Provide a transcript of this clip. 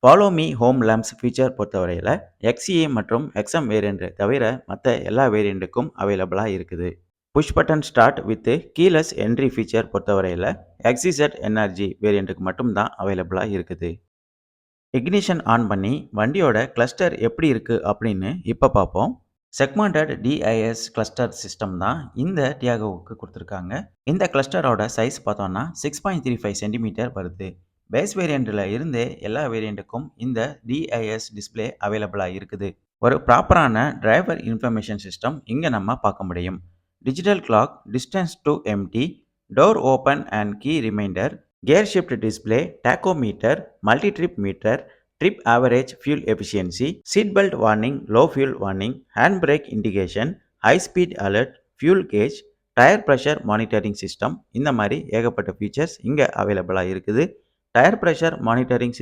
Follow me home lamps feature பொறுத்தவரையில XCA மற்றும் XM variant தவிர மற்ற எல்லா வேரியண்ட்டுக்கும் அவைலபிளாக இருக்குது. Push button start with keyless entry feature பொறுத்தவரையில XZ எனர்ஜி வேரியண்ட்டுக்கு மட்டும்தான் அவைலபிளாக இருக்குது. இக்னிஷன் ஆன் பண்ணி வண்டியோட கிளஸ்டர் எப்படி இருக்கு அப்படின்னு இப்போ பார்ப்போம். செக்மெண்டட் டிஐஎஸ் கிளஸ்டர் சிஸ்டம் தான் இந்த டியாகோவுக்கு கொடுத்துருக்காங்க. இந்த கிளஸ்டரோட சைஸ் பார்த்தோம்னா 6.35 சென்டிமீட்டர் வருது. பேஸ் வேரியண்ட்டில் இருந்தே எல்லா வேரியண்ட்டுக்கும் இந்த டிஐஎஸ் டிஸ்பிளே அவைலபிளாக இருக்குது. ஒரு ப்ராப்பரான டிரைவர் இன்ஃபர்மேஷன் சிஸ்டம் இங்கே நம்ம பார்க்க முடியும். Digital clock, distance to empty, door open and key reminder, gear shift display, tachometer, multi trip meter, trip average, fuel efficiency, seat belt warning, low fuel warning, hand brake indication, high speed alert, fuel gauge, tyre pressure monitoring system, இந்த மாதிரி ஏகப்பட்ட features இங்கே அவைலபிளாக இருக்குது. Tyre pressure monitoring system